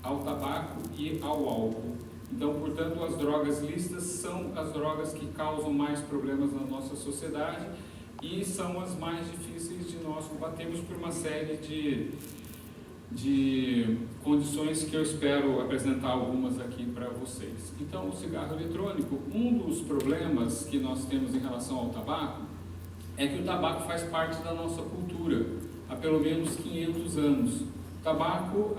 ao tabaco e ao álcool. Então, portanto, as drogas lícitas são as drogas que causam mais problemas na nossa sociedade e são as mais difíceis de nós combatermos por uma série de condições que eu espero apresentar algumas aqui para vocês. Então, o cigarro eletrônico, um dos problemas que nós temos em relação ao tabaco é que o tabaco faz parte da nossa cultura há pelo menos 500 anos. O tabaco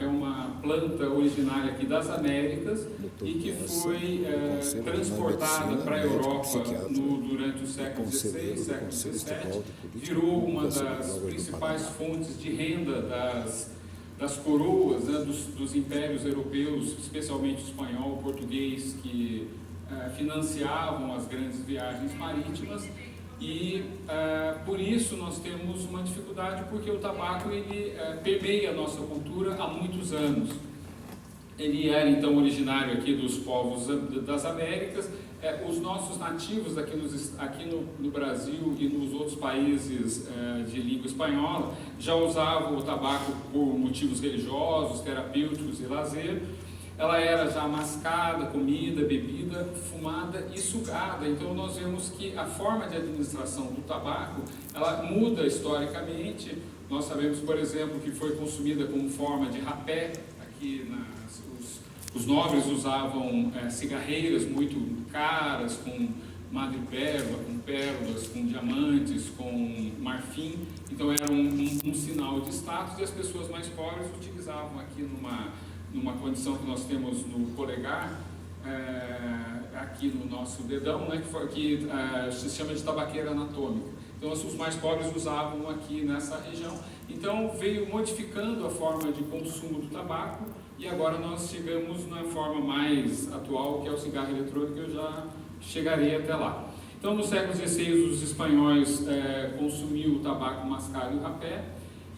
é uma planta originária aqui das Américas e que foi transportada para a Europa durante o século XVI, século XVII, virou uma das principais fontes de renda das coroas, né, dos impérios europeus, especialmente o espanhol, o português, que financiavam as grandes viagens marítimas. E por isso nós temos uma dificuldade, porque o tabaco ele permeia a nossa cultura há muitos anos. Ele era então originário aqui dos povos das Américas. Os nossos nativos aqui no Brasil e nos outros países de língua espanhola já usavam o tabaco por motivos religiosos, terapêuticos e lazer. Ela era já mascada, comida, bebida, fumada e sugada. Então nós vemos que a forma de administração do tabaco, ela muda historicamente. Nós sabemos, por exemplo, que foi consumida como forma de rapé. Aqui os nobres usavam cigarreiras muito caras, com madrepérola, com pérolas, com diamantes, com marfim. Então era um sinal de status, e as pessoas mais pobres utilizavam aqui numa condição que nós temos no polegar, aqui no nosso dedão, né, que se chama de tabaqueira anatômica. Então os mais pobres usavam aqui nessa região. Então veio modificando a forma de consumo do tabaco, e agora nós chegamos na forma mais atual, que é o cigarro eletrônico. Eu já chegarei até lá. Então no século XVI os espanhóis consumiam o tabaco mascado e o rapé.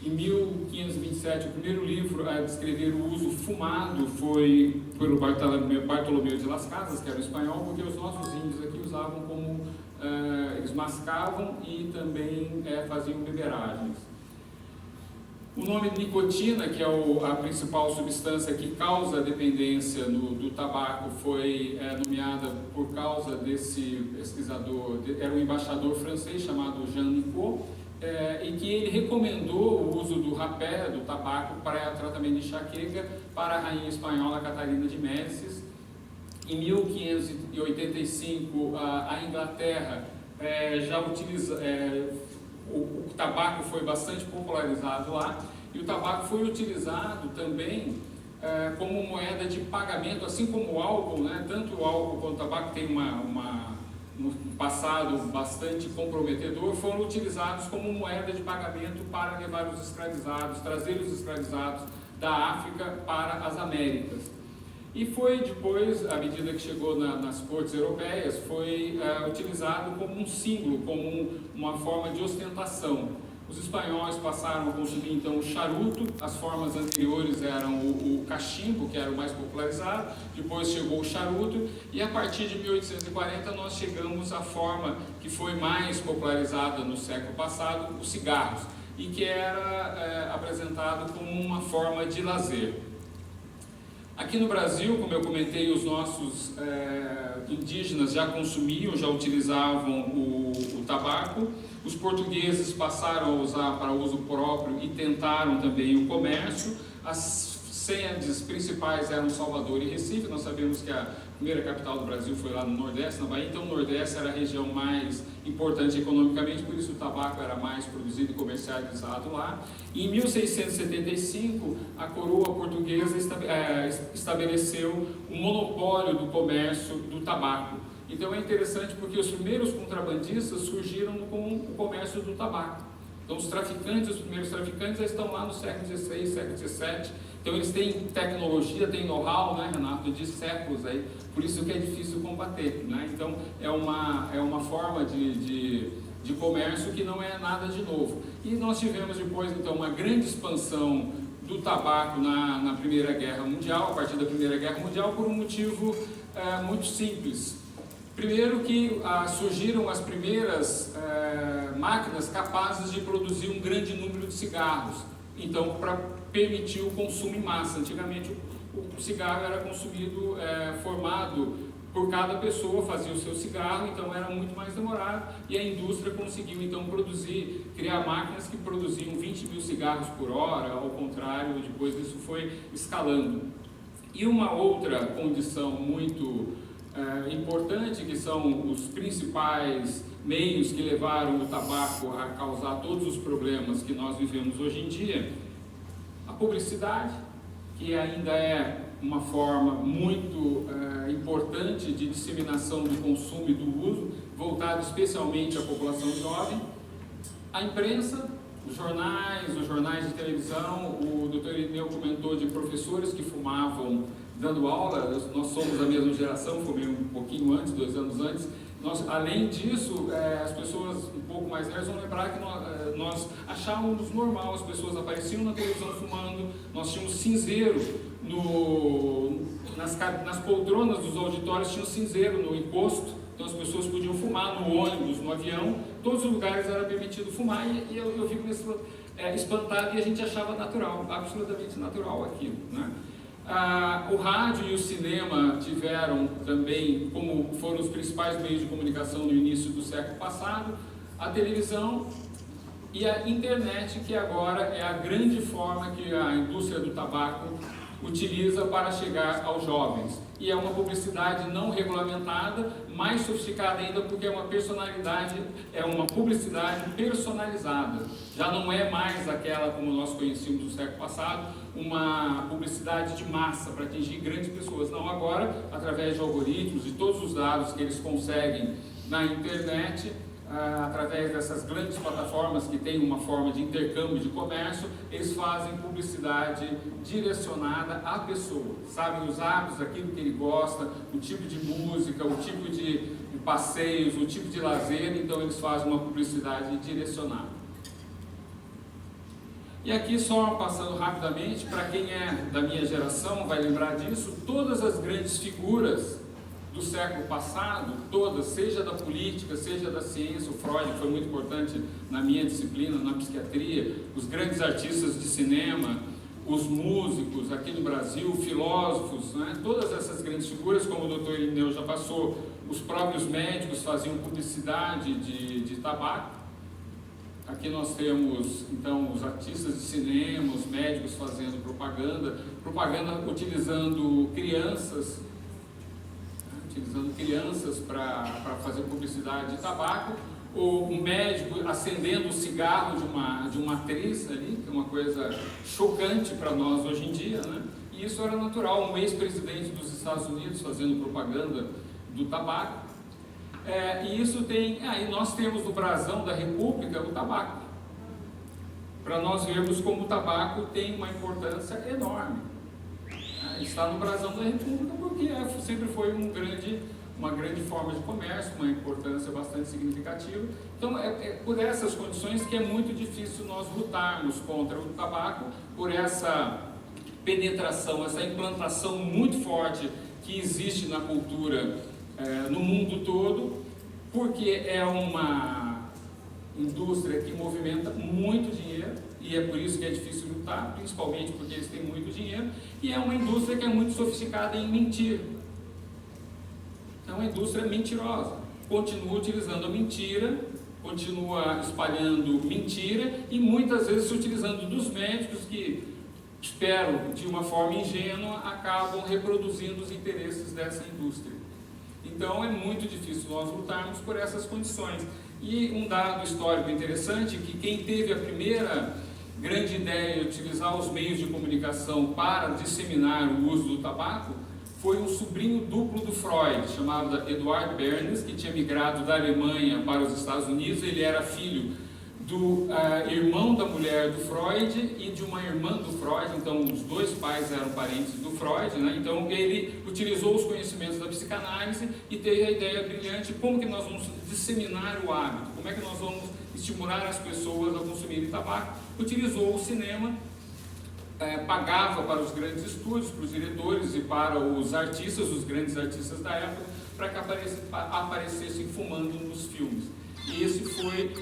Em 1527, o primeiro livro a descrever o uso fumado foi pelo Bartolomeu de Las Casas, que era um espanhol, porque os nossos índios aqui usavam como eles mascavam e também faziam beberagens. O nome nicotina, que é a principal substância que causa a dependência do tabaco, foi nomeada por causa desse pesquisador, era um embaixador francês chamado Jean Nicot, e que ele recomendou o uso do rapé, do tabaco, para tratamento de enxaqueca para a rainha espanhola Catarina de Médicis. Em 1585, a Inglaterra já utiliza... o tabaco foi bastante popularizado lá, e o tabaco foi utilizado também como moeda de pagamento, assim como o álcool, né? Tanto o álcool quanto o tabaco tem um passado bastante comprometedor, foram utilizados como moeda de pagamento para levar os escravizados, trazer os escravizados da África para as Américas. E foi depois, à medida que chegou nas cortes europeias, foi utilizado como um símbolo, como uma forma de ostentação. Os espanhóis passaram a consumir então o charuto. As formas anteriores eram o cachimbo, que era o mais popularizado, depois chegou o charuto, e a partir de 1840 nós chegamos à forma que foi mais popularizada no século passado, os cigarros, e que era apresentado como uma forma de lazer. Aqui no Brasil, como eu comentei, os nossos indígenas já consumiam, já utilizavam o tabaco. Os portugueses passaram a usar para uso próprio e tentaram também o comércio. As sedes principais eram Salvador e Recife. Nós sabemos que a primeira capital do Brasil foi lá no Nordeste, na Bahia. Então o Nordeste era a região mais importante economicamente, por isso o tabaco era mais produzido e comercializado lá. E em 1675, a coroa portuguesa estabeleceu um monopólio do comércio do tabaco. Então é interessante porque os primeiros contrabandistas surgiram com o comércio do tabaco. Então os primeiros traficantes já estão lá no século XVI, século XVII. Então eles têm tecnologia, têm know-how, né, Renato, de séculos aí. Por isso que é difícil combater, né? Então é uma forma de comércio que não é nada de novo. E nós tivemos depois então uma grande expansão do tabaco na Primeira Guerra Mundial, a partir da Primeira Guerra Mundial, por um motivo muito simples. Primeiro que surgiram as primeiras máquinas capazes de produzir um grande número de cigarros. Então, para permitiu o consumo em massa. Antigamente o cigarro era consumido, formado por cada pessoa, fazia o seu cigarro, então era muito mais demorado, e a indústria conseguiu então criar máquinas que produziam 20 mil cigarros por hora, ao contrário, depois isso foi escalando. E uma outra condição muito importante, que são os principais meios que levaram o tabaco a causar todos os problemas que nós vivemos hoje em dia: a publicidade, que ainda é uma forma muito importante de disseminação do consumo e do uso, voltado especialmente à população jovem, a imprensa, os jornais de televisão. O Dr. Irineu comentou de professores que fumavam dando aula. Nós somos da mesma geração, fumei um pouquinho antes, 2 anos antes. Além disso, as pessoas um pouco mais velhas vão lembrar que nós achávamos normal, as pessoas apareciam na televisão fumando, nós tínhamos cinzeiro nas poltronas dos auditórios, tinha cinzeiro no encosto, então as pessoas podiam fumar no ônibus, no avião, todos os lugares era permitido fumar, e eu fico espantado, e a gente achava natural, absolutamente natural aquilo, né? O rádio e o cinema tiveram também, como foram os principais meios de comunicação no início do século passado, a televisão e a internet, que agora é a grande forma que a indústria do tabaco utiliza para chegar aos jovens. E é uma publicidade não regulamentada, mais sofisticada ainda, porque é uma publicidade personalizada. Já não é mais aquela como nós conhecíamos no século passado, uma publicidade de massa para atingir grandes pessoas. Não, agora, através de algoritmos e todos os dados que eles conseguem na internet, através dessas grandes plataformas que têm uma forma de intercâmbio de comércio, eles fazem publicidade direcionada à pessoa, sabem os hábitos, aquilo que ele gosta, o tipo de música, o tipo de passeios, o tipo de lazer, então eles fazem uma publicidade direcionada. E aqui, só passando rapidamente, para quem é da minha geração vai lembrar disso, todas as grandes figuras do século passado, todas, seja da política, seja da ciência, o Freud foi muito importante na minha disciplina, na psiquiatria, os grandes artistas de cinema, os músicos aqui no Brasil, filósofos, né? Todas essas grandes figuras, como o Dr. Irineu já passou, os próprios médicos faziam publicidade de tabaco. Aqui nós temos, então, os artistas de cinema, os médicos fazendo propaganda utilizando crianças para fazer publicidade de tabaco, ou um médico acendendo o cigarro de uma atriz ali, que é uma coisa chocante para nós hoje em dia, né? E isso era natural, um ex-presidente dos Estados Unidos fazendo propaganda do tabaco. E isso tem, e nós temos no brasão da República o tabaco, para nós vermos como o tabaco tem uma importância enorme. Está no brasão da República porque sempre foi uma grande forma de comércio, uma importância bastante significativa. Então é por essas condições que é muito difícil nós lutarmos contra o tabaco, por essa penetração, essa implantação muito forte que existe na cultura no mundo todo, porque é uma indústria que movimenta muito dinheiro, e é por isso que é difícil lutar, principalmente porque eles têm muito dinheiro, e é uma indústria que é muito sofisticada em mentir. É uma indústria mentirosa, continua utilizando a mentira, continua espalhando mentira, e muitas vezes se utilizando dos médicos que, espero, de uma forma ingênua, acabam reproduzindo os interesses dessa indústria. Então é muito difícil nós lutarmos por essas condições. E um dado histórico interessante, que quem teve a primeira grande ideia de utilizar os meios de comunicação para disseminar o uso do tabaco foi um sobrinho duplo do Freud, chamado Eduard Bernays, que tinha migrado da Alemanha para os Estados Unidos. Ele era filho do irmão da mulher do Freud e de uma irmã do Freud, então os dois pais eram parentes do Freud, né? Então ele utilizou os conhecimentos da psicanálise e teve a ideia brilhante: como que nós vamos disseminar o hábito, como é que nós vamos estimular as pessoas a consumirem tabaco. Utilizou o cinema, pagava para os grandes estúdios, para os diretores e para os artistas, os grandes artistas da época, para que aparecessem fumando nos filmes. E esse foi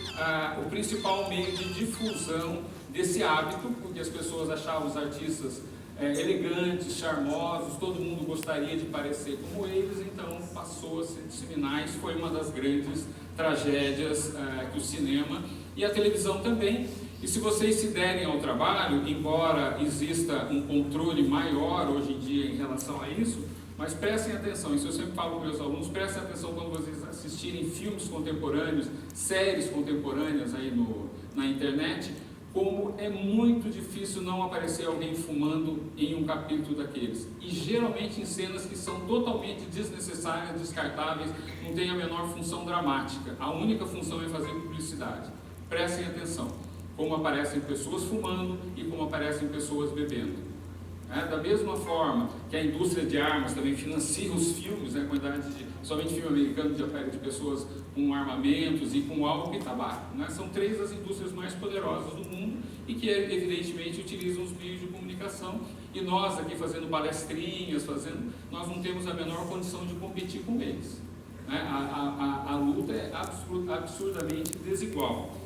o principal meio de difusão desse hábito, porque as pessoas achavam os artistas elegantes, charmosos, todo mundo gostaria de parecer como eles, então passou a se disseminar. Isso foi uma das grandes tragédias que o cinema e a televisão também. E se vocês se derem ao trabalho, embora exista um controle maior hoje em dia em relação a isso, mas prestem atenção, isso eu sempre falo para meus alunos, prestem atenção quando vocês assistirem filmes contemporâneos, séries contemporâneas aí na internet, como é muito difícil não aparecer alguém fumando em um capítulo daqueles. E geralmente em cenas que são totalmente desnecessárias, descartáveis, não tem a menor função dramática. A única função é fazer publicidade. Prestem atenção, como aparecem pessoas fumando e como aparecem pessoas bebendo. Da mesma forma que a indústria de armas também financia os filmes, a quantidade somente filme americano de pessoas com armamentos e com álcool e tabaco. São 3 das indústrias mais poderosas do mundo e que evidentemente utilizam os meios de comunicação. E nós aqui fazendo palestrinhas, nós não temos a menor condição de competir com eles. A luta é absurdamente desigual.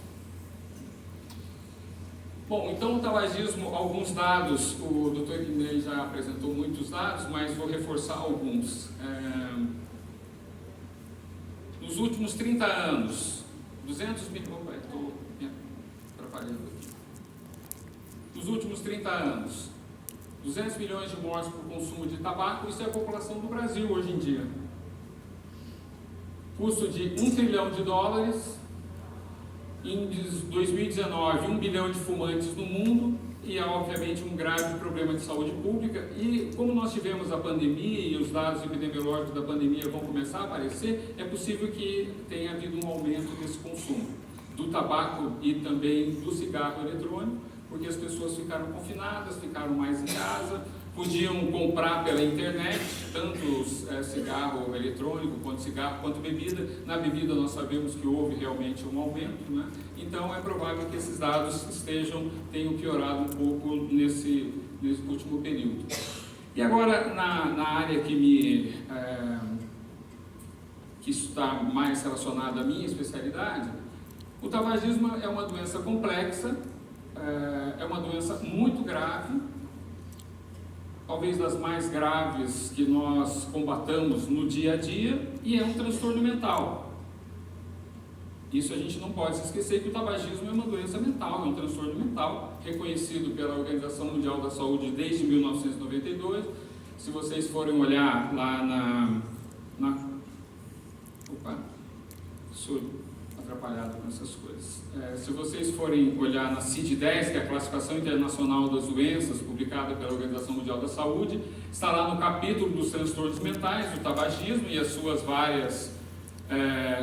Bom, então o tabagismo, alguns dados, o Dr. Guilherme já apresentou muitos dados, mas vou reforçar alguns. Nos últimos 30 anos, 200 milhões... Opa, estou me atrapalhando aqui. Nos últimos 30 anos, 200 milhões de mortes por consumo de tabaco, isso é a população do Brasil hoje em dia. Custo de $1 trilhão. Em 2019, 1 bilhão de fumantes no mundo e, obviamente, um grave problema de saúde pública. E como nós tivemos a pandemia e os dados epidemiológicos da pandemia vão começar a aparecer, é possível que tenha havido um aumento desse consumo do tabaco e também do cigarro eletrônico, porque as pessoas ficaram confinadas, ficaram mais em casa, podiam comprar pela internet, tanto cigarro eletrônico, quanto cigarro, quanto bebida. Na bebida nós sabemos que houve realmente um aumento, Então é provável que esses dados tenham piorado um pouco nesse último período. E agora, na área que está mais relacionada à minha especialidade, o tabagismo é uma doença complexa, é uma doença muito grave, talvez das mais graves que nós combatamos no dia a dia, e é um transtorno mental. Isso a gente não pode se esquecer, que o tabagismo é uma doença mental, é um transtorno mental, reconhecido pela Organização Mundial da Saúde desde 1992. Se vocês forem olhar lá Opa, sou atrapalhado com essas coisas. Se vocês forem olhar na CID-10, que é a Classificação Internacional das Doenças, publicada pela Organização Mundial da Saúde, está lá no capítulo dos transtornos mentais, do tabagismo e as suas várias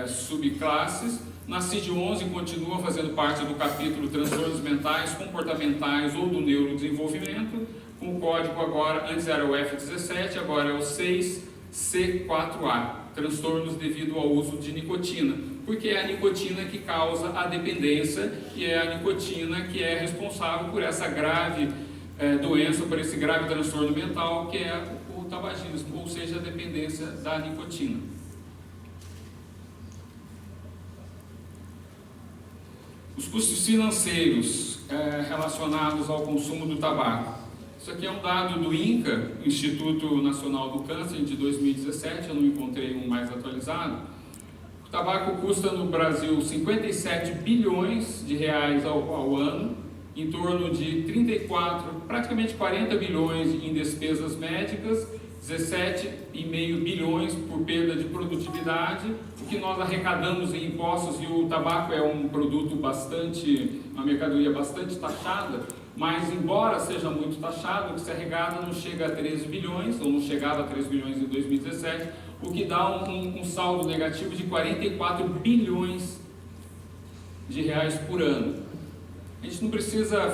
subclasses. Na CID-11 continua fazendo parte do capítulo transtornos mentais, comportamentais ou do neurodesenvolvimento, com o código agora, antes era o F17, agora é o 6C4A, transtornos devido ao uso de nicotina, porque é a nicotina que causa a dependência e é a nicotina que é responsável por essa grave doença, por esse grave transtorno mental que é o tabagismo, ou seja, a dependência da nicotina. Os custos financeiros relacionados ao consumo do tabaco. Isso aqui é um dado do INCA, Instituto Nacional do Câncer, de 2017, eu não encontrei um mais atualizado. O tabaco custa no Brasil 57 bilhões de reais ao ano, em torno de 34, praticamente 40 bilhões em despesas médicas, 17,5 bilhões por perda de produtividade. O que nós arrecadamos em impostos, e o tabaco é um produto uma mercadoria bastante taxada, mas embora seja muito taxado, o que se arrecada não chega a 13 bilhões, ou não chegava a 13 bilhões em 2017, o que dá um saldo negativo de 44 bilhões de reais por ano. A gente não precisa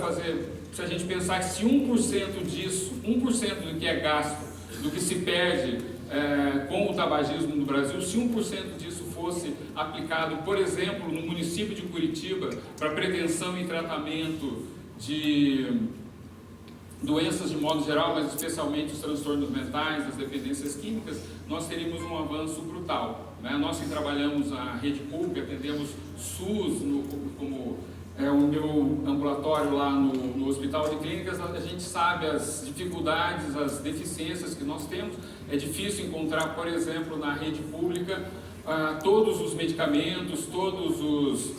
se a gente pensar que se 1% disso, 1% do que é gasto, do que se perde com o tabagismo no Brasil, se 1% disso fosse aplicado, por exemplo, no município de Curitiba, para prevenção e tratamento de doenças de modo geral, mas especialmente os transtornos mentais, as dependências químicas, nós teríamos um avanço brutal. Nós que trabalhamos na rede pública, atendemos SUS como o meu ambulatório lá no Hospital de Clínicas, a gente sabe as dificuldades, as deficiências que nós temos. É difícil encontrar, por exemplo, na rede pública, todos os medicamentos, todos os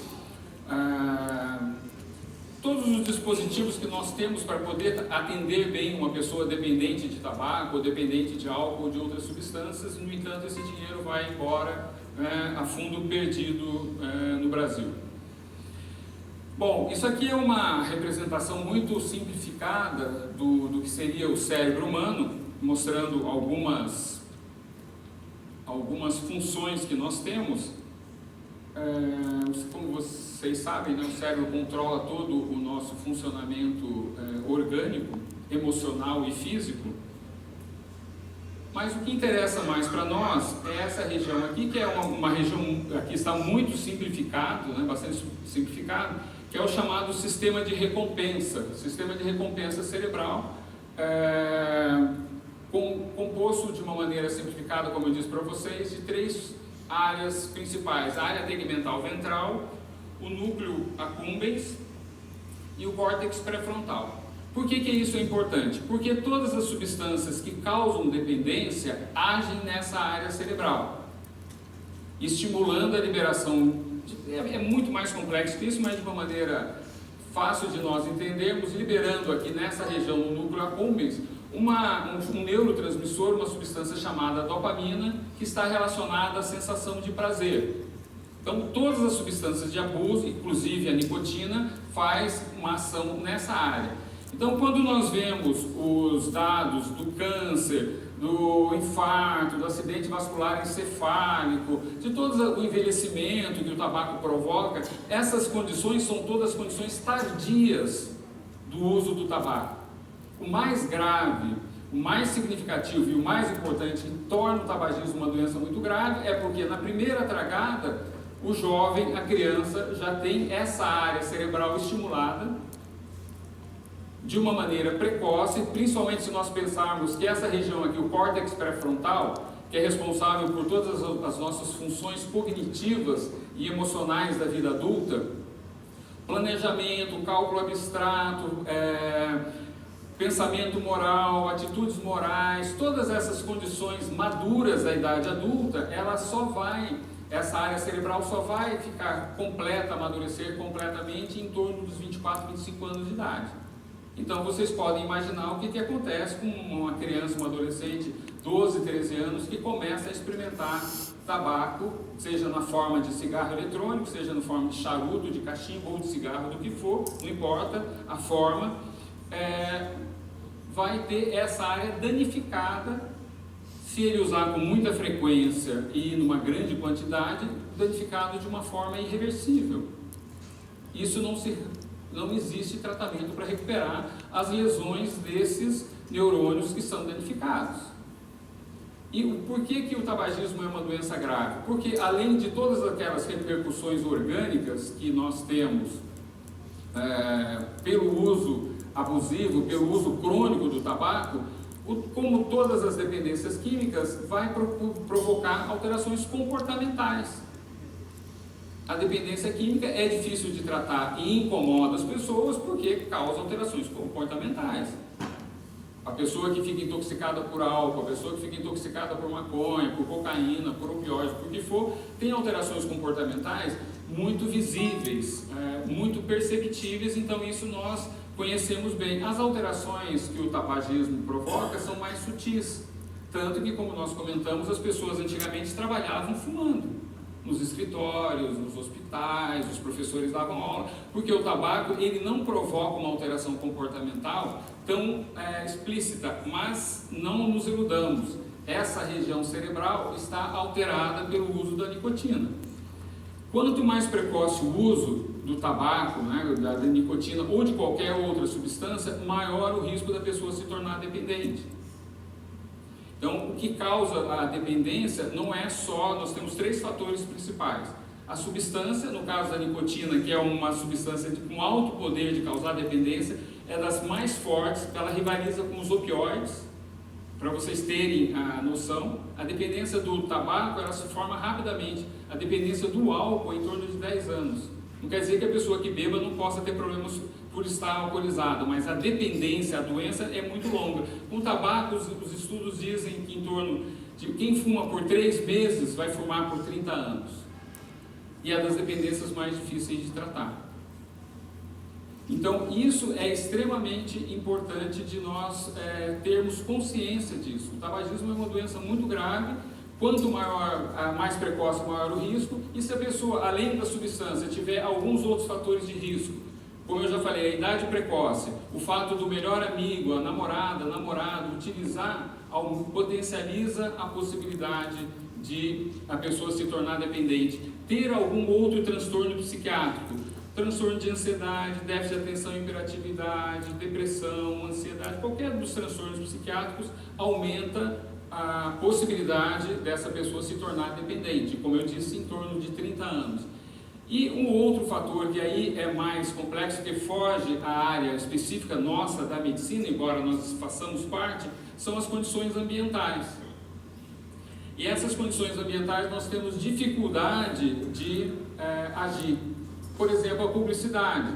dispositivos que nós temos para poder atender bem uma pessoa dependente de tabaco, ou dependente de álcool ou de outras substâncias. No entanto, esse dinheiro vai embora a fundo perdido no Brasil. Bom, isso aqui é uma representação muito simplificada do que seria o cérebro humano, mostrando algumas funções que nós temos. Como vocês sabem, né, o cérebro controla todo o nosso funcionamento orgânico, emocional e físico. Mas o que interessa mais para nós é essa região aqui, que é uma região, aqui está muito simplificado, né, bastante simplificado, que é o chamado sistema de recompensa cerebral, composto de uma maneira simplificada, como eu disse para vocês, de 3 áreas principais: a área tegmental ventral, o núcleo accumbens e o córtex pré-frontal. Por que isso é importante? Porque todas as substâncias que causam dependência agem nessa área cerebral, estimulando a liberação. É muito mais complexo que isso, mas de uma maneira fácil de nós entendermos, liberando aqui nessa região, no núcleo accumbens, um neurotransmissor, uma substância chamada dopamina, que está relacionada à sensação de prazer. Então, todas as substâncias de abuso, inclusive a nicotina, faz uma ação nessa área. Então, quando nós vemos os dados do câncer, do infarto, do acidente vascular encefálico, de todo o envelhecimento que o tabaco provoca, essas condições são todas condições tardias do uso do tabaco. O mais grave, o mais significativo e o mais importante que torna o tabagismo uma doença muito grave é porque na primeira tragada, o jovem, a criança, já tem essa área cerebral estimulada de uma maneira precoce, principalmente se nós pensarmos que essa região aqui, o córtex pré-frontal, que é responsável por todas as nossas funções cognitivas e emocionais da vida adulta, planejamento, cálculo abstrato, pensamento moral, atitudes morais, todas essas condições maduras da idade adulta, essa área cerebral só vai ficar completa, amadurecer completamente em torno dos 24, 25 anos de idade. Então vocês podem imaginar o que acontece com uma criança, um adolescente, 12, 13 anos, que começa a experimentar tabaco, seja na forma de cigarro eletrônico, seja na forma de charuto, de cachimbo ou de cigarro, do que for, não importa a forma, vai ter essa área danificada, se ele usar com muita frequência e numa grande quantidade, danificado de uma forma irreversível. Isso não existe tratamento para recuperar as lesões desses neurônios que são danificados. E por que o tabagismo é uma doença grave? Porque além de todas aquelas repercussões orgânicas que nós temos pelo uso abusivo, pelo uso crônico do tabaco, como todas as dependências químicas, vai provocar alterações comportamentais. A dependência química é difícil de tratar e incomoda as pessoas porque causa alterações comportamentais. A pessoa que fica intoxicada por álcool, a pessoa que fica intoxicada por maconha, por cocaína, por opioide, por que for, tem alterações comportamentais muito visíveis, muito perceptíveis, então isso nós conhecemos bem. As alterações que o tabagismo provoca são mais sutis, tanto que, como nós comentamos, as pessoas antigamente trabalhavam fumando. Nos escritórios, nos hospitais, os professores davam aula, porque o tabaco ele não provoca uma alteração comportamental tão explícita, mas não nos iludamos, essa região cerebral está alterada pelo uso da nicotina. Quanto mais precoce o uso do tabaco, da nicotina ou de qualquer outra substância, maior o risco da pessoa se tornar dependente. Então, o que causa a dependência não é só, nós temos 3 fatores principais. A substância, no caso da nicotina, que é uma substância com alto poder de causar dependência, é das mais fortes, ela rivaliza com os opioides. Para vocês terem a noção, a dependência do tabaco ela se forma rapidamente, a dependência do álcool em torno de 10 anos. Não quer dizer que a pessoa que beba não possa ter problemas por estar alcoolizado, mas a dependência, a doença é muito longa. Com o tabaco, os estudos dizem que em torno de quem fuma por 3 meses vai fumar por 30 anos. E é das dependências mais difíceis de tratar. Então, isso é extremamente importante de nós termos consciência disso. O tabagismo é uma doença muito grave. Quanto maior, mais precoce, maior o risco. E se a pessoa, além da substância, tiver alguns outros fatores de risco, como eu já falei, a idade precoce, o fato do melhor amigo, a namorada, namorado, utilizar, potencializa a possibilidade de a pessoa se tornar dependente. Ter algum outro transtorno psiquiátrico, transtorno de ansiedade, déficit de atenção e hiperatividade, depressão, ansiedade, qualquer dos transtornos psiquiátricos aumenta a possibilidade dessa pessoa se tornar dependente, como eu disse, em torno de 30 anos. E um outro fator que aí é mais complexo, que foge à área específica nossa da medicina, embora nós façamos parte, são as condições ambientais. E essas condições ambientais nós temos dificuldade de agir. Por exemplo, a publicidade.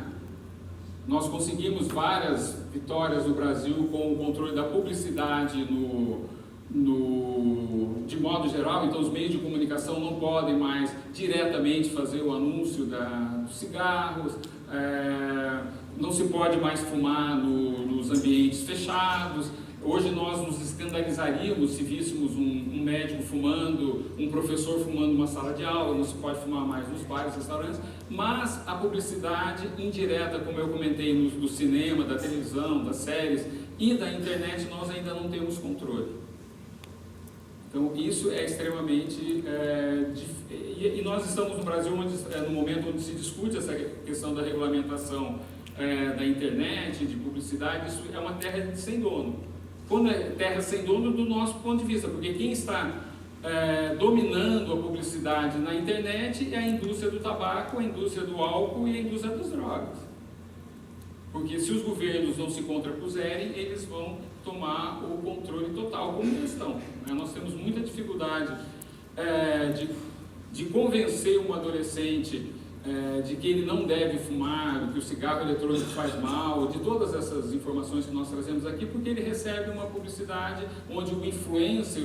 Nós conseguimos várias vitórias no Brasil com o controle da publicidade de modo geral. Então os meios de comunicação não podem mais diretamente fazer o anúncio dos cigarros, não se pode mais fumar nos ambientes fechados. Hoje nós nos escandalizaríamos se víssemos um médico fumando, um professor fumando numa sala de aula, não se pode fumar mais nos bares, restaurantes, mas a publicidade indireta, como eu comentei, do cinema, da televisão, das séries e da internet, nós ainda não temos controle. Então isso é extremamente e nós estamos no Brasil no momento onde se discute essa questão da regulamentação da internet, de publicidade. Isso é uma terra sem dono. Quando é terra sem dono do nosso ponto de vista, porque quem está dominando a publicidade na internet é a indústria do tabaco, a indústria do álcool e a indústria das drogas. Porque se os governos não se contrapuserem, eles vão tomar o controle total, como eles estão. Nós temos muita dificuldade de convencer um adolescente de que ele não deve fumar, que o cigarro eletrônico faz mal, de todas essas informações que nós trazemos aqui, porque ele recebe uma publicidade onde o influencer,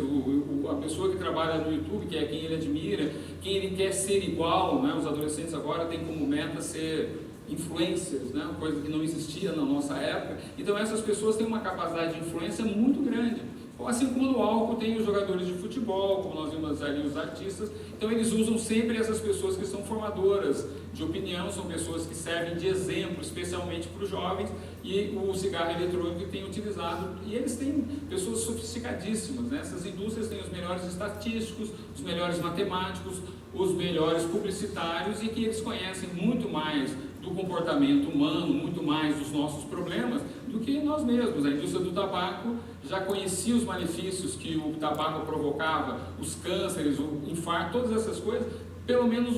a pessoa que trabalha no YouTube, que é quem ele admira, quem ele quer ser igual, né? Os adolescentes agora têm como meta ser influencers, né? Coisa que não existia na nossa época. Então essas pessoas têm uma capacidade de influência muito grande. Assim como no álcool tem os jogadores de futebol, como nós vimos ali os artistas. Então eles usam sempre essas pessoas que são formadoras de opinião, são pessoas que servem de exemplo, especialmente para os jovens, e o cigarro eletrônico tem utilizado, e eles têm pessoas sofisticadíssimas, né? Essas indústrias têm os melhores estatísticos, os melhores matemáticos, os melhores publicitários, e que eles conhecem muito mais do comportamento humano, muito mais dos nossos problemas do que nós mesmos. A indústria do tabaco já conhecia os malefícios que o tabaco provocava, os cânceres, o infarto, todas essas coisas, pelo menos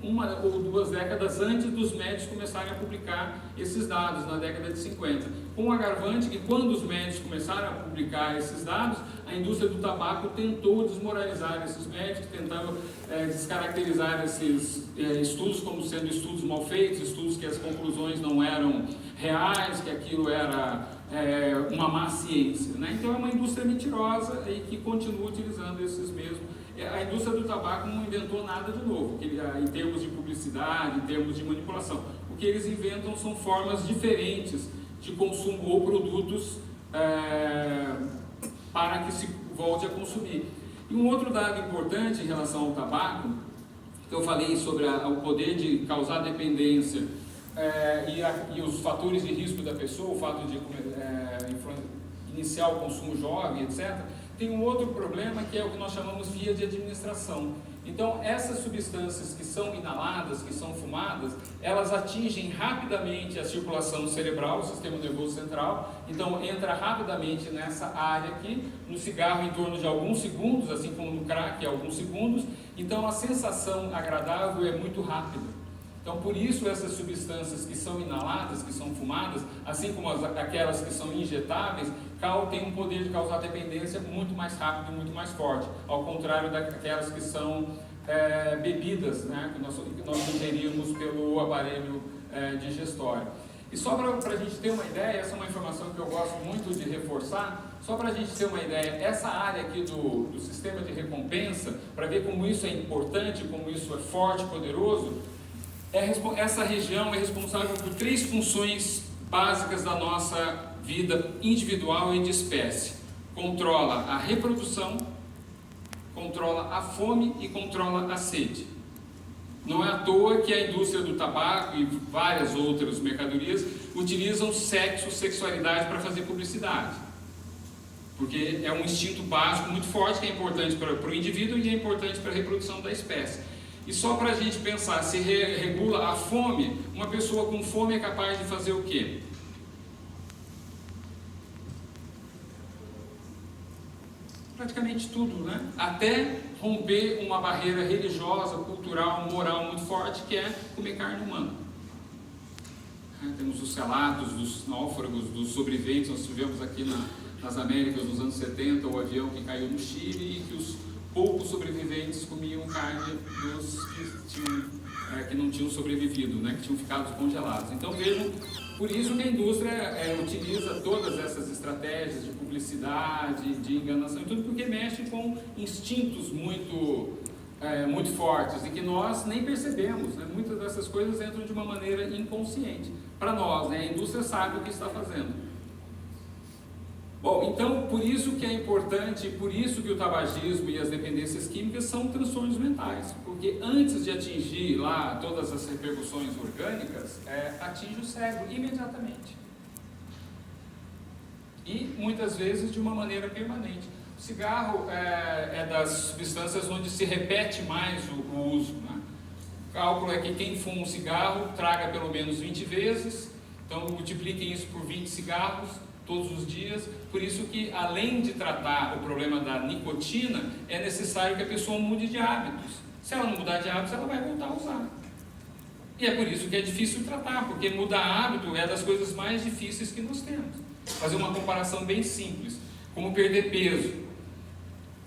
uma ou duas décadas antes dos médicos começarem a publicar esses dados, na década de 50. Com o agravante que quando os médicos começaram a publicar esses dados, a indústria do tabaco tentou desmoralizar esses médicos, tentando descaracterizar esses estudos como sendo estudos mal feitos, estudos que as conclusões não eram reais, que aquilo era uma má ciência, né? Então é uma indústria mentirosa e que continua utilizando esses mesmos. A indústria do tabaco não inventou nada de novo, em termos de publicidade, em termos de manipulação. O que eles inventam são formas diferentes de consumo ou produtos para que se volte a consumir. E um outro dado importante em relação ao tabaco, que eu falei sobre o poder de causar dependência e os fatores de risco da pessoa, o fato de iniciar o consumo jovem, etc., tem um outro problema que é o que nós chamamos via de administração. Então, essas substâncias que são inaladas, que são fumadas, elas atingem rapidamente a circulação cerebral, o sistema nervoso central. Então, entra rapidamente nessa área aqui, no cigarro em torno de alguns segundos, assim como no crack, alguns segundos. Então, a sensação agradável é muito rápida. Então, por isso, essas substâncias que são inaladas, que são fumadas, assim como aquelas que são injetáveis, têm um poder de causar dependência muito mais rápido e muito mais forte, ao contrário daquelas que são bebidas, né, que nós ingerimos pelo aparelho digestório. E só para a gente ter uma ideia, essa é uma informação que eu gosto muito de reforçar, só para a gente ter uma ideia, essa área aqui do sistema de recompensa, para ver como isso é importante, como isso é forte, poderoso, essa região é responsável por 3 funções básicas da nossa vida individual e de espécie. Controla a reprodução, controla a fome e controla a sede. Não é à toa que a indústria do tabaco e várias outras mercadorias utilizam sexo, sexualidade para fazer publicidade. Porque é um instinto básico muito forte que é importante para o indivíduo e é importante para a reprodução da espécie. E só para a gente pensar, se regula a fome, uma pessoa com fome é capaz de fazer o quê? Praticamente tudo, né? Até romper uma barreira religiosa, cultural, moral muito forte, que é comer carne humana. Temos os relatos dos náufragos, dos sobreviventes. Nós tivemos aqui nas Américas nos anos 70 o avião que caiu no Chile e que os poucos sobreviventes comiam carne dos que não tinham sobrevivido, né? Que tinham ficado congelados. Então vejam, por isso que a indústria utiliza todas essas estratégias de publicidade, de enganação e tudo, porque mexe com instintos muito fortes e que nós nem percebemos, né? Muitas dessas coisas entram de uma maneira inconsciente. Para nós, né? A indústria sabe o que está fazendo. Bom, então, por isso que é importante, por isso que o tabagismo e as dependências químicas são transtornos mentais, porque antes de atingir lá todas as repercussões orgânicas, atinge o cérebro imediatamente. E muitas vezes de uma maneira permanente. O cigarro é das substâncias onde se repete mais o uso, né? O cálculo é que quem fuma um cigarro traga pelo menos 20 vezes, então multipliquem isso por 20 cigarros todos os dias. Por isso que, além de tratar o problema da nicotina, é necessário que a pessoa mude de hábitos. Se ela não mudar de hábitos, ela vai voltar a usar. E é por isso que é difícil tratar, porque mudar hábito é das coisas mais difíceis que nós temos. Fazer uma comparação bem simples, como perder peso.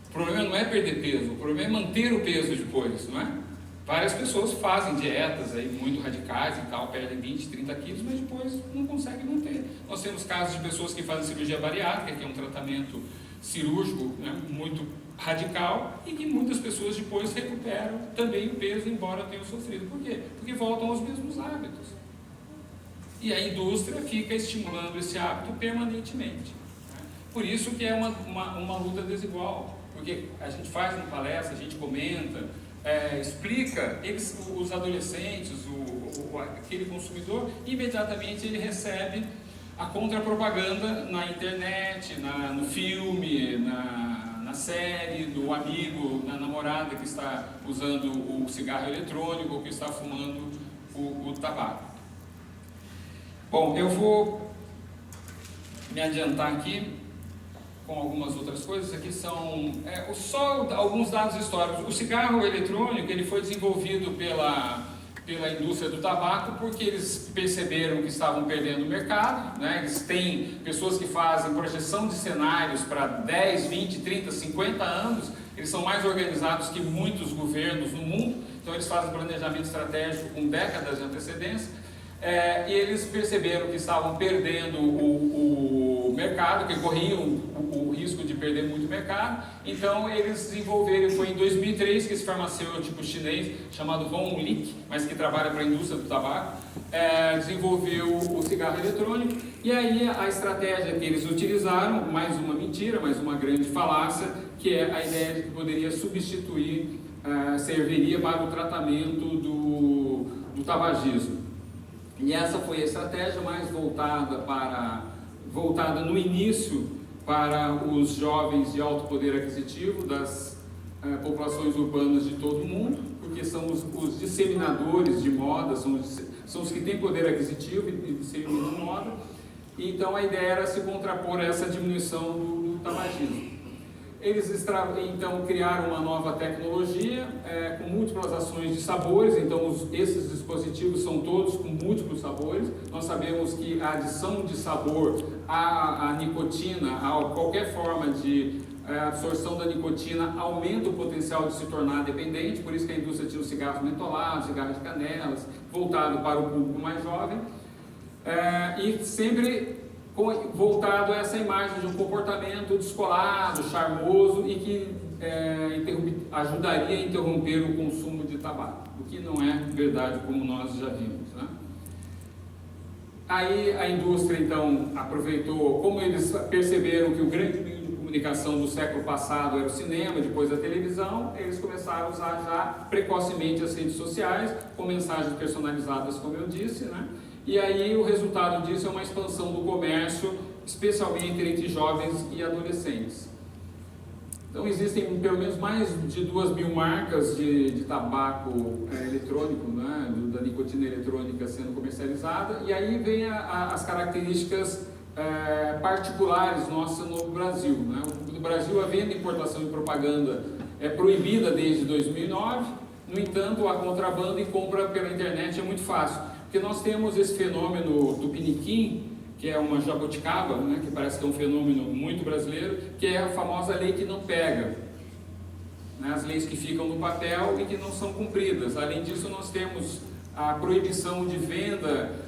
O problema não é perder peso, o problema é manter o peso depois, não é? Várias pessoas fazem dietas aí muito radicais e tal, perdem 20, 30 quilos, mas depois não conseguem manter. Nós temos casos de pessoas que fazem cirurgia bariátrica, que é um tratamento cirúrgico, né, muito radical, e que muitas pessoas depois recuperam também o peso, embora tenham sofrido. Por quê? Porque voltam aos mesmos hábitos. E a indústria fica estimulando esse hábito permanentemente. Por isso que é uma luta desigual, porque a gente faz uma palestra, a gente comenta, explica, os adolescentes, aquele consumidor, imediatamente ele recebe a contrapropaganda na internet, no filme, na série, do amigo, na namorada que está usando o cigarro eletrônico ou que está fumando o tabaco. Bom, eu vou me adiantar aqui com algumas outras coisas. Aqui são só alguns dados históricos. O cigarro eletrônico ele foi desenvolvido pela indústria do tabaco porque eles perceberam que estavam perdendo o mercado, né? Eles têm pessoas que fazem projeção de cenários para 10, 20, 30, 50 anos. Eles são mais organizados que muitos governos no mundo, então eles fazem planejamento estratégico com décadas de antecedência. E eles perceberam que estavam perdendo o mercado, que corriam o risco de perder muito mercado. Então eles desenvolveram, foi em 2003 que esse farmacêutico chinês chamado Hong Lik, mas que trabalha para a indústria do tabaco, desenvolveu o cigarro eletrônico. E aí a estratégia que eles utilizaram, mais uma mentira, mais uma grande falácia, que é a ideia de que poderia substituir, serviria para o tratamento do tabagismo. E essa foi a estratégia mais voltada no início para os jovens de alto poder aquisitivo das populações urbanas de todo o mundo, porque são os disseminadores de moda, são os que têm poder aquisitivo e disseminam moda. Então a ideia era se contrapor a essa diminuição do tabagismo. Eles então criaram uma nova tecnologia com múltiplas ações de sabores. Então esses dispositivos são todos com múltiplos sabores. Nós sabemos que a adição de sabor a nicotina, qualquer forma de absorção da nicotina aumenta o potencial de se tornar dependente, por isso que a indústria tira os cigarros mentolados, cigarros de canelas, voltado para o público mais jovem, e sempre voltado a essa imagem de um comportamento descolado, charmoso e que ajudaria a interromper o consumo de tabaco, o que não é verdade, como nós já vimos, né? Aí a indústria então aproveitou, como eles perceberam que o grande meio de comunicação do século passado era o cinema, depois a televisão, eles começaram a usar já precocemente as redes sociais, com mensagens personalizadas, como eu disse, né? E aí o resultado disso é uma expansão do comércio, especialmente entre jovens e adolescentes. Então existem pelo menos mais de 2.000 marcas de tabaco eletrônico, né, da nicotina eletrônica sendo comercializada, e aí vem as características particulares nossas no Brasil, né? No Brasil a venda, importação e propaganda é proibida desde 2009, no entanto a contrabando e compra pela internet é muito fácil, porque nós temos esse fenômeno do piniquim, que é uma jabuticaba, né, que parece que é um fenômeno muito brasileiro, que é a famosa lei que não pega, né, as leis que ficam no papel e que não são cumpridas. Além disso, nós temos a proibição de venda,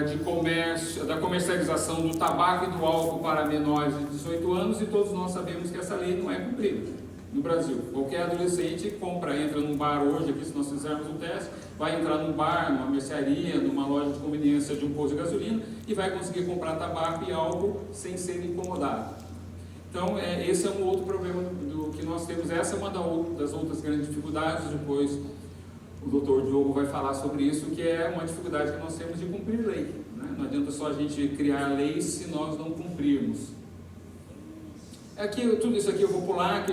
de comércio, da comercialização do tabaco e do álcool para menores de 18 anos, e todos nós sabemos que essa lei não é cumprida no Brasil. Qualquer adolescente entra num bar hoje, aqui se nós fizermos um teste, vai entrar num bar, numa mercearia, numa loja de conveniência de um posto de gasolina e vai conseguir comprar tabaco e álcool sem ser incomodado. Então, esse é um outro problema do que nós temos. Essa é uma das outras grandes dificuldades. Depois o doutor Diogo vai falar sobre isso, que é uma dificuldade que nós temos de cumprir lei, né? Não adianta só a gente criar leis se nós não cumprirmos. Aqui, tudo isso aqui eu vou pular, que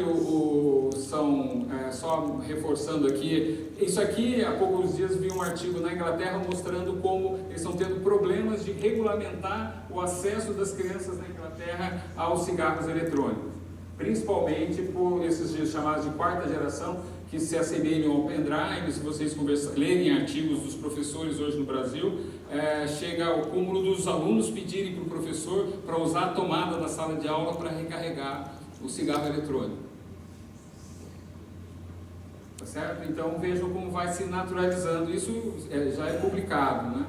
só reforçando aqui, isso aqui, há poucos dias vi um artigo na Inglaterra mostrando como eles estão tendo problemas de regulamentar o acesso das crianças na Inglaterra aos cigarros eletrônicos, principalmente por esses dias chamados de quarta geração, que se assemelham ao pendrive. Se vocês lerem artigos dos professores hoje no Brasil, chega ao cúmulo dos alunos pedirem para o professor para usar a tomada da sala de aula para recarregar o cigarro eletrônico. Tá certo? Então vejam como vai se naturalizando. Isso já é publicado, né?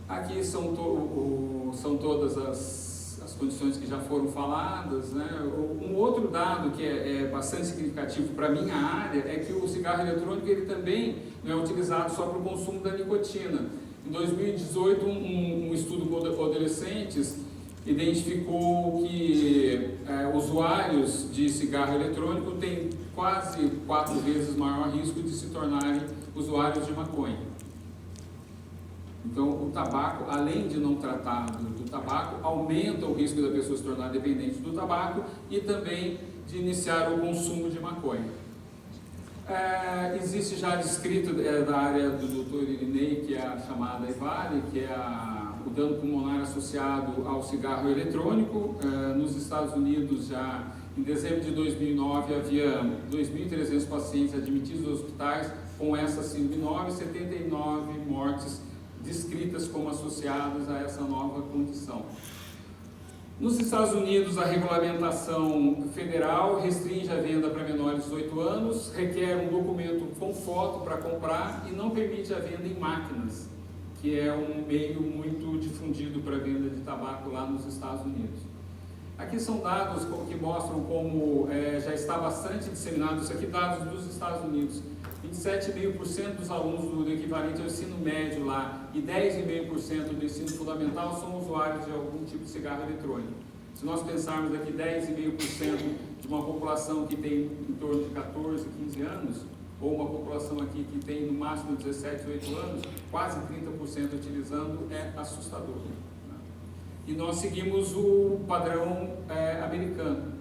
Aqui são todas as condições que já foram faladas, né? Um outro dado que é bastante significativo para a minha área é que o cigarro eletrônico ele também não é utilizado só para o consumo da nicotina. Em 2018, um estudo com adolescentes identificou que usuários de cigarro eletrônico têm quase 4 vezes maior risco de se tornarem usuários de maconha. Então, o tabaco, além de não tratar do tabaco, aumenta o risco da pessoa se tornar dependente do tabaco e também de iniciar o consumo de maconha. Existe já descrito da área do Dr. Irinei, que é a chamada EVALI, que é o dano pulmonar associado ao cigarro eletrônico. Nos Estados Unidos, já em dezembro de 2009, havia 2.300 pacientes admitidos nos hospitais com essa síndrome 9, 79 mortes descritas como associadas a essa nova condição. Nos Estados Unidos, a regulamentação federal restringe a venda para menores de 18 anos, requer um documento com foto para comprar e não permite a venda em máquinas, que é um meio muito difundido para a venda de tabaco lá nos Estados Unidos. Aqui são dados que mostram como já está bastante disseminado, isso aqui dados dos Estados Unidos. 27,5% dos alunos do equivalente ao ensino médio lá e 10,5% do ensino fundamental são usuários de algum tipo de cigarro eletrônico. Se nós pensarmos aqui 10,5% de uma população que tem em torno de 14, 15 anos, ou uma população aqui que tem no máximo 17, 18 anos, quase 30% utilizando, é assustador, né? E nós seguimos o padrão americano.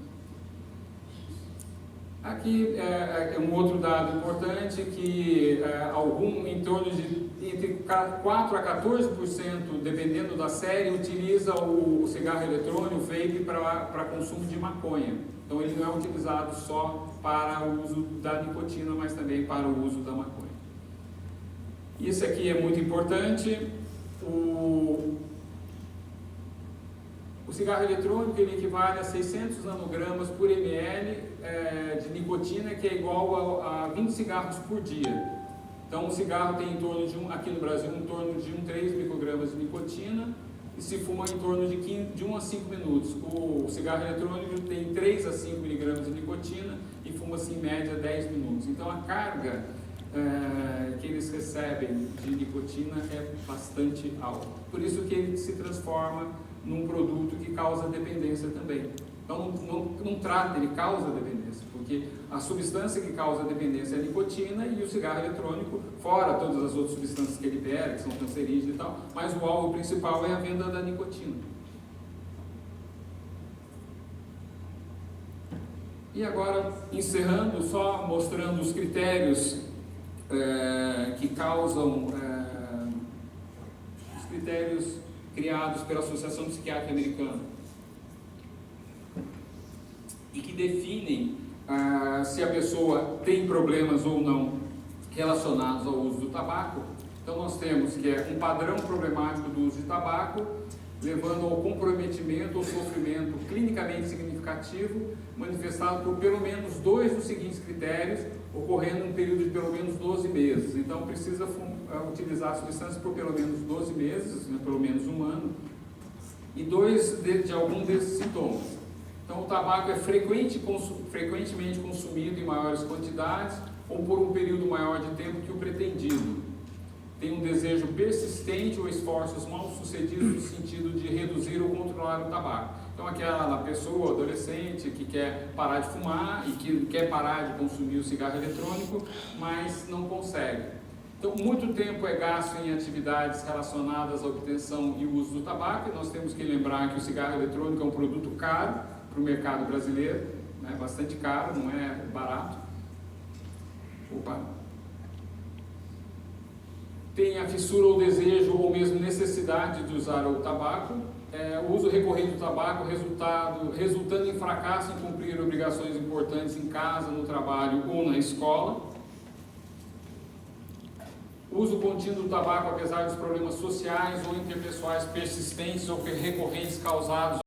Aqui é um outro dado importante, que em torno de entre 4 a 14%, dependendo da série, utiliza o cigarro eletrônico, o vape, para consumo de maconha. Então ele não é utilizado só para o uso da nicotina, mas também para o uso da maconha. Isso aqui é muito importante. O cigarro eletrônico ele equivale a 600 nanogramas por ml de nicotina, que é igual a 20 cigarros por dia. Então, o cigarro tem em torno de, aqui no Brasil, em torno de 3 microgramas de nicotina, e se fuma em torno de 1 a 5 minutos. O cigarro eletrônico tem 3 a 5 miligramas de nicotina e fuma-se em média 10 minutos. Então, a carga que eles recebem de nicotina é bastante alta. Por isso que ele se transforma num produto que causa dependência também. Então, não trata, ele causa dependência, porque a substância que causa dependência é a nicotina, e o cigarro eletrônico, fora todas as outras substâncias que ele libera, que são cancerígenas e tal, mas o alvo principal é a venda da nicotina. E agora, encerrando, só mostrando os critérios que causam, os critérios criados pela Associação Psiquiátrica Americana e que definem se a pessoa tem problemas ou não relacionados ao uso do tabaco. Então nós temos que é um padrão problemático do uso de tabaco, levando ao comprometimento ou sofrimento clinicamente significativo, manifestado por pelo menos 2 dos seguintes critérios, ocorrendo em um período de pelo menos 12 meses. Então precisa utilizar a substância por pelo menos 12 meses, né, pelo menos 1 ano, e 2 de algum desses sintomas. Então o tabaco é frequentemente consumido em maiores quantidades ou por um período maior de tempo que o pretendido. Tem um desejo persistente ou esforços mal sucedidos no sentido de reduzir ou controlar o tabaco. Então aquela pessoa adolescente que quer parar de fumar e que quer parar de consumir o cigarro eletrônico, mas não consegue. Então muito tempo é gasto em atividades relacionadas à obtenção e uso do tabaco, e nós temos que lembrar que o cigarro eletrônico é um produto caro para o mercado brasileiro, né? Bastante caro, não é barato. Tem a fissura ou desejo ou mesmo necessidade de usar o tabaco, o uso recorrente do tabaco resultando em fracasso em cumprir obrigações importantes em casa, no trabalho ou na escola. O uso contínuo do tabaco apesar dos problemas sociais ou interpessoais persistentes ou recorrentes causados